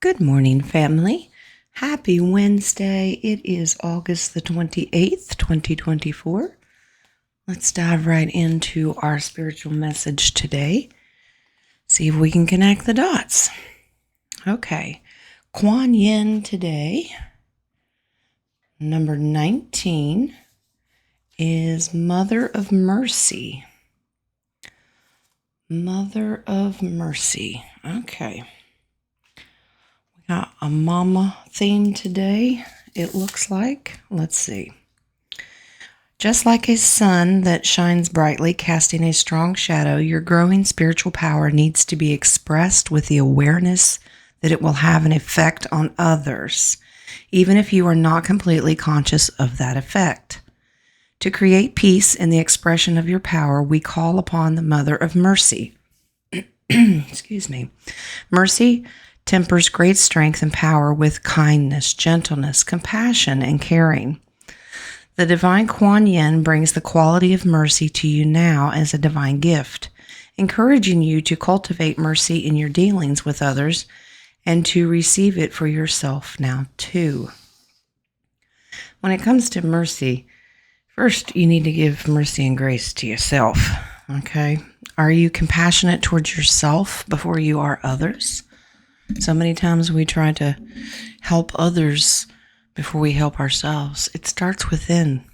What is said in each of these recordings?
Good morning, family. Happy Wednesday. It is August the 28th, 2024. Let's dive right into our spiritual message today. See if we can connect the dots. Okay. Kuan Yin today, number 19, is Mother of Mercy. Mother of Mercy. Okay. Got a mama theme today, it looks like. Let's see. Just like a sun that shines brightly, casting a strong shadow, your growing spiritual power needs to be expressed with the awareness that it will have an effect on others, even if you are not completely conscious of that effect. To create peace in the expression of your power, we call upon the Mother of Mercy. Excuse me. Mercy tempers great strength and power with kindness, gentleness, compassion, and caring. The divine Kuan Yin brings the quality of mercy to you now as a divine gift, encouraging you to cultivate mercy in your dealings with others and to receive it for yourself now too. When it comes to mercy, first you need to give mercy and grace to yourself, okay? Are you compassionate towards yourself before you are others? So many times we try to help others before we help ourselves. It starts within.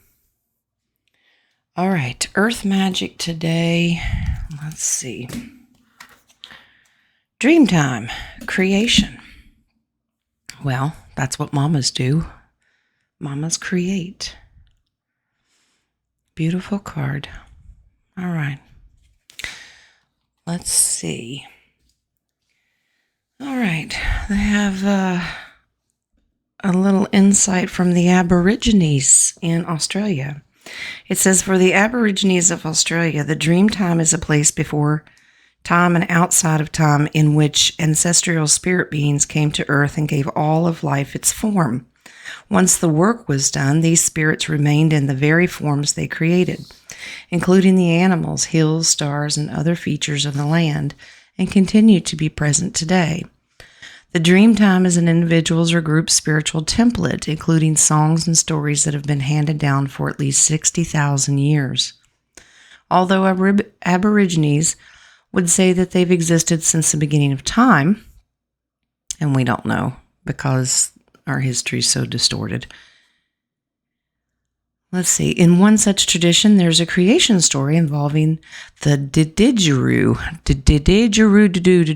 All right, Earth Magic today. Let's see. Dreamtime, creation. Well, that's what mamas do. Mamas create. Beautiful card. All right. Let's see. All right, they have a little insight from the Aborigines in Australia. It says, for the Aborigines of Australia, the dream time is a place before time and outside of time in which ancestral spirit beings came to earth and gave all of life its form. Once the work was done, these spirits remained in the very forms they created, including the animals, hills, stars, and other features of the land, and continue to be present today. The dream time is an individual's or group's spiritual template, including songs and stories that have been handed down for at least 60,000 years. Although Aborigines would say that they've existed since the beginning of time, and we don't know because our history is so distorted. Let's see. In one such tradition, there's a creation story involving the didgeridoo. Didgeridoo.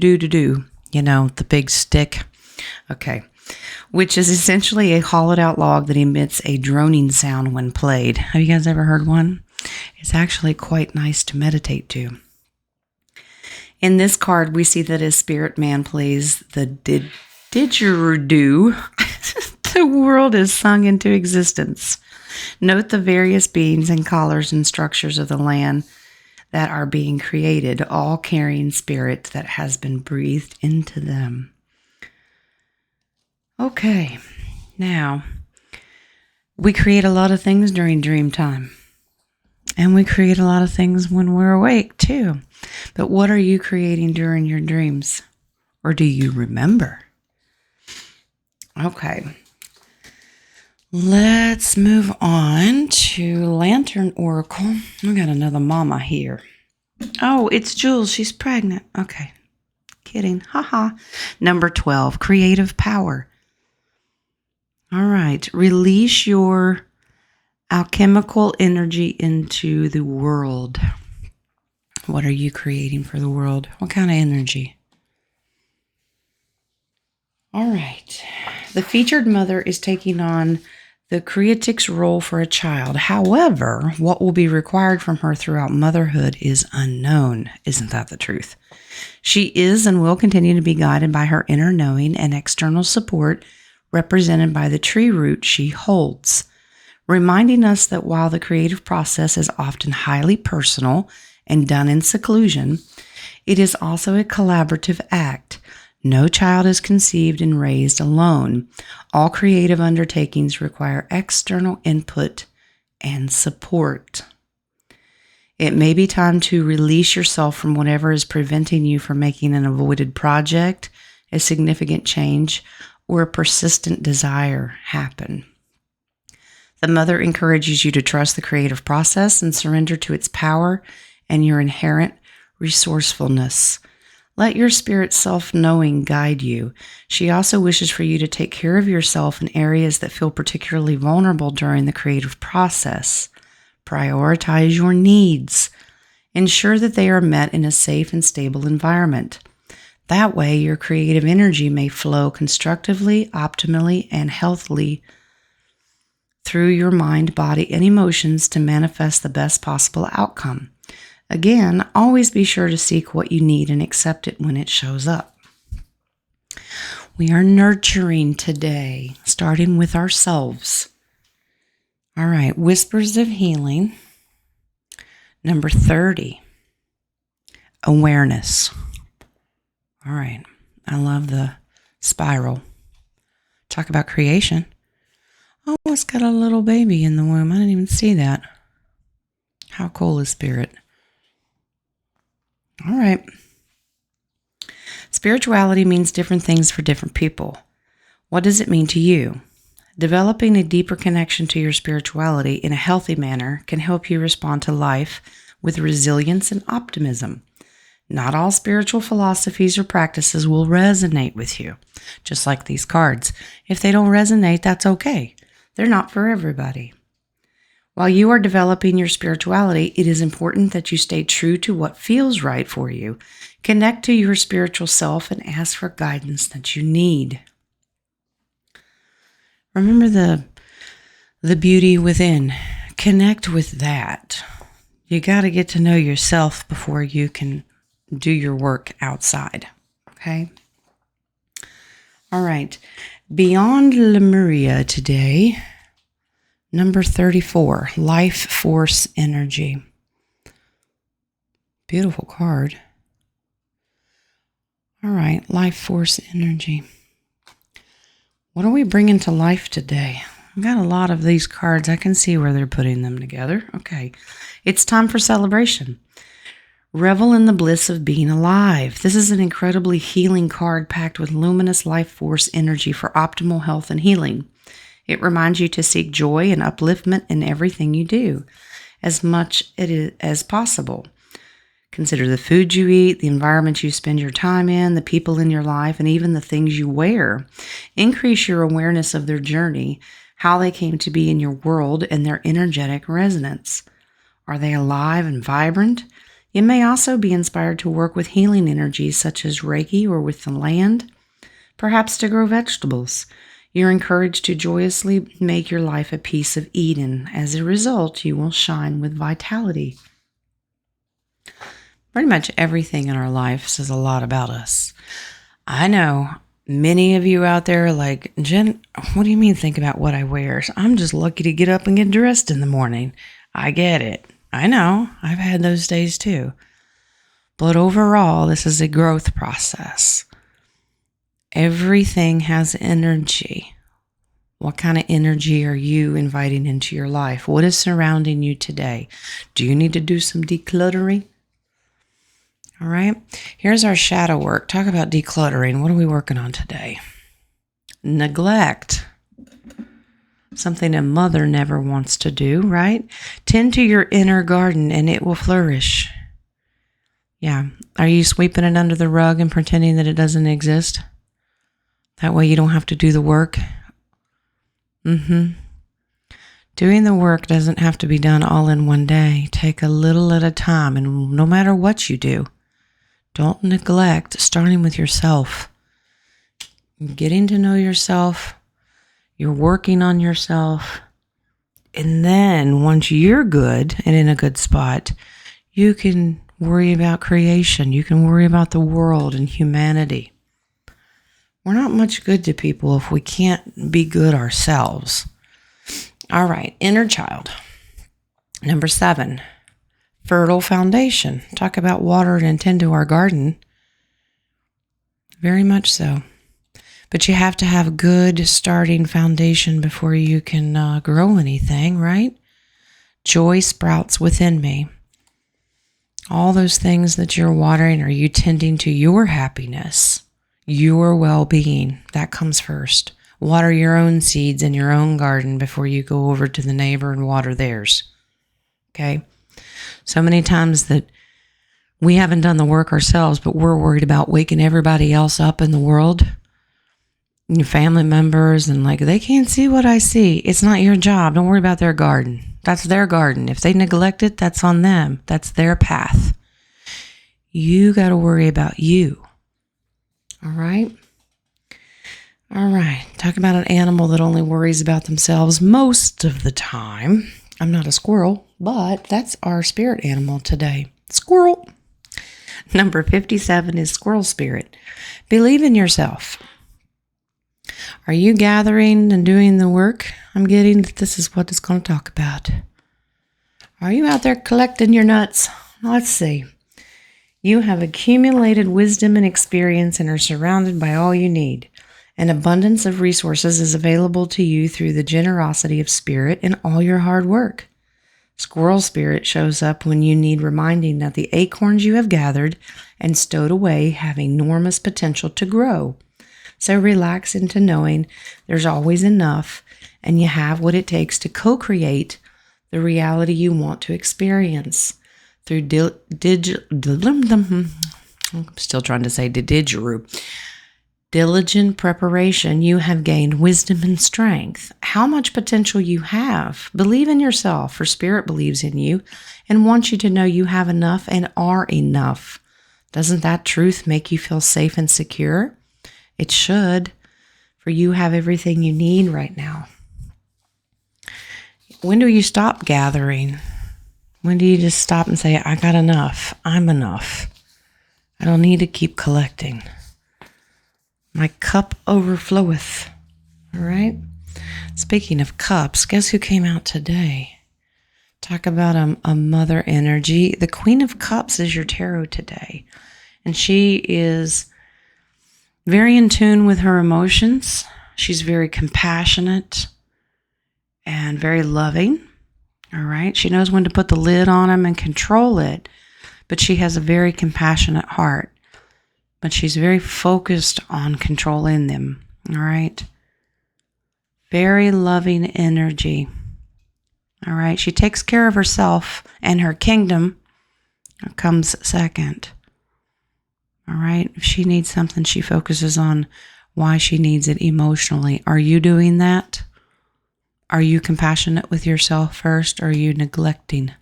You know, the big stick. Okay. Which is essentially a hollowed out log that emits a droning sound when played. Have you guys ever heard one? It's actually quite nice to meditate to. In this card, we see that a spirit man plays the didgeridoo. The world is sung into existence. Note the various beings and colors and structures of the land that are being created, all carrying spirit that has been breathed into them. Okay, now, we create a lot of things during dream time. And we create a lot of things when we're awake, too. But what are you creating during your dreams? Or do you remember? Okay. Let's move on to Lantern Oracle. We got another mama here. Oh, it's Jules. She's pregnant. Okay. Kidding. Haha. Number 12, creative power. All right. Release your alchemical energy into the world. What are you creating for the world? What kind of energy? All right. The featured mother is taking on the creatrix role for a child. However, what will be required from her throughout motherhood is unknown. Isn't that the truth? She is and will continue to be guided by her inner knowing and external support represented by the tree root she holds, reminding us that while the creative process is often highly personal and done in seclusion, it is also a collaborative act. No child is conceived and raised alone. All creative undertakings require external input and support. It may be time to release yourself from whatever is preventing you from making an avoided project, a significant change, or a persistent desire happen. The mother encourages you to trust the creative process and surrender to its power and your inherent resourcefulness. Let your spirit self-knowing guide you. She also wishes for you to take care of yourself in areas that feel particularly vulnerable during the creative process. Prioritize your needs. Ensure that they are met in a safe and stable environment. That way, your creative energy may flow constructively, optimally, and healthily through your mind, body, and emotions to manifest the best possible outcome. Again, always be sure to seek what you need and accept it when it shows up. We are nurturing today, starting with ourselves. All right, Whispers of Healing. Number 30, awareness. All right, I love the spiral. Talk about creation. Oh, it's got a little baby in the womb. I didn't even see that. How cool is Spirit? All right. Spirituality means different things for different people. What does it mean to you? Developing a deeper connection to your spirituality in a healthy manner can help you respond to life with resilience and optimism. Not all spiritual philosophies or practices will resonate with you, just like these cards. If they don't resonate, that's okay. They're not for everybody. While you are developing your spirituality, it is important that you stay true to what feels right for you. Connect to your spiritual self and ask for guidance that you need. Remember the beauty within. Connect with that. You got to get to know yourself before you can do your work outside. Okay? All right. Beyond Lemuria today, number 34, Life Force Energy. Beautiful card. All right, Life Force Energy. What are we bringing to life today? I've got a lot of these cards. I can see where they're putting them together. Okay, it's time for celebration. Revel in the bliss of being alive. This is an incredibly healing card packed with luminous life force energy for optimal health and healing. It reminds you to seek joy and upliftment in everything you do, as much as possible. Consider the food you eat, the environment you spend your time in, the people in your life, and even the things you wear. Increase your awareness of their journey, how they came to be in your world, and their energetic resonance. Are they alive and vibrant? You may also be inspired to work with healing energies such as Reiki or with the land, perhaps to grow vegetables. You're encouraged to joyously make your life a piece of Eden. As a result, you will shine with vitality. Pretty much everything in our life says a lot about us. I know many of you out there are like, Jen, what do you mean think about what I wear? I'm just lucky to get up and get dressed in the morning. I get it. I know. I've had those days too. But overall, this is a growth process. Everything has energy. What kind of energy are you inviting into your life? What is surrounding you today? Do you need to do some decluttering? All right. Here's our shadow work. Talk about decluttering. What are we working on today? Neglect. Something a mother never wants to do, right? Tend to your inner garden and it will flourish. Yeah. Are you sweeping it under the rug and pretending that it doesn't exist? That way you don't have to do the work. Doing the work doesn't have to be done all in one day. Take a little at a time, and no matter what you do, don't neglect starting with yourself. Getting to know yourself. You're working on yourself. And then once you're good and in a good spot, you can worry about creation. You can worry about the world and humanity. We're not much good to people if we can't be good ourselves. All right, inner child. Number 7, fertile foundation. Talk about water and tend to our garden. Very much so. But you have to have a good starting foundation before you can grow anything, right? Joy sprouts within me. All those things that you're watering, are you tending to your happiness, your well-being. That comes first. Water your own seeds in your own garden before you go over to the neighbor and water theirs. Okay? So many times that we haven't done the work ourselves, but we're worried about waking everybody else up in the world, your family members, and like, they can't see what I see. It's not your job. Don't worry about their garden. That's their garden. If they neglect it, that's on them. That's their path. You got to worry about you. All right? All right. Talk about an animal that only worries about themselves most of the time. I'm not a squirrel, but that's our spirit animal today. Squirrel. Number 57 is squirrel spirit. Believe in yourself. Are you gathering and doing the work? I'm getting that this is what it's going to talk about. Are you out there collecting your nuts? Let's see. You have accumulated wisdom and experience and are surrounded by all you need. An abundance of resources is available to you through the generosity of spirit and all your hard work. Squirrel spirit shows up when you need reminding that the acorns you have gathered and stowed away have enormous potential to grow. So relax into knowing there's always enough and you have what it takes to co-create the reality you want to experience. Through diligent preparation, you have gained wisdom and strength. How much potential you have. Believe in yourself, for Spirit believes in you and wants you to know you have enough and are enough. Doesn't that truth make you feel safe and secure? It should, for you have everything you need right now. When do you stop gathering? When do you just stop and say, I got enough. I'm enough. I don't need to keep collecting. My cup overfloweth. All right? Speaking of cups, guess who came out today? Talk about a mother energy. The Queen of Cups is your tarot today. And she is very in tune with her emotions. She's very compassionate and very loving. All right. She knows when to put the lid on them and control it, but she has a very compassionate heart. But she's very focused on controlling them. All right. Very loving energy. All right. She takes care of herself, and her kingdom comes second. All right. If she needs something, she focuses on why she needs it emotionally. Are you doing that? Are you compassionate with yourself first, or are you neglecting?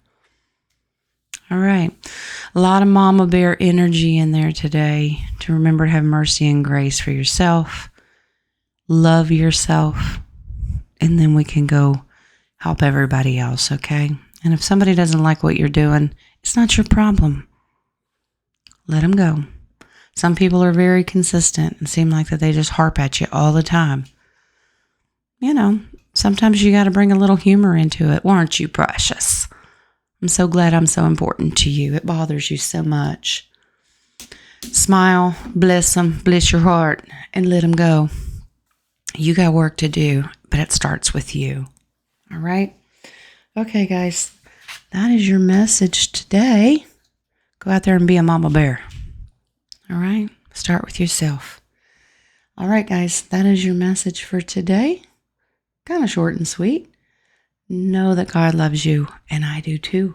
All right. A lot of mama bear energy in there today to remember to have mercy and grace for yourself. Love yourself. And then we can go help everybody else, okay? And if somebody doesn't like what you're doing, it's not your problem. Let them go. Some people are very consistent and seem like that they just harp at you all the time. You know, sometimes you got to bring a little humor into it. Aren't you precious? I'm so glad I'm so important to you. It bothers you so much. Smile, bless them, bless your heart, and let them go. You got work to do, but it starts with you. All right? Okay, guys, that is your message today. Go out there and be a mama bear. All right? Start with yourself. All right, guys, that is your message for today. Kind of short and sweet. Know that God loves you, and I do too.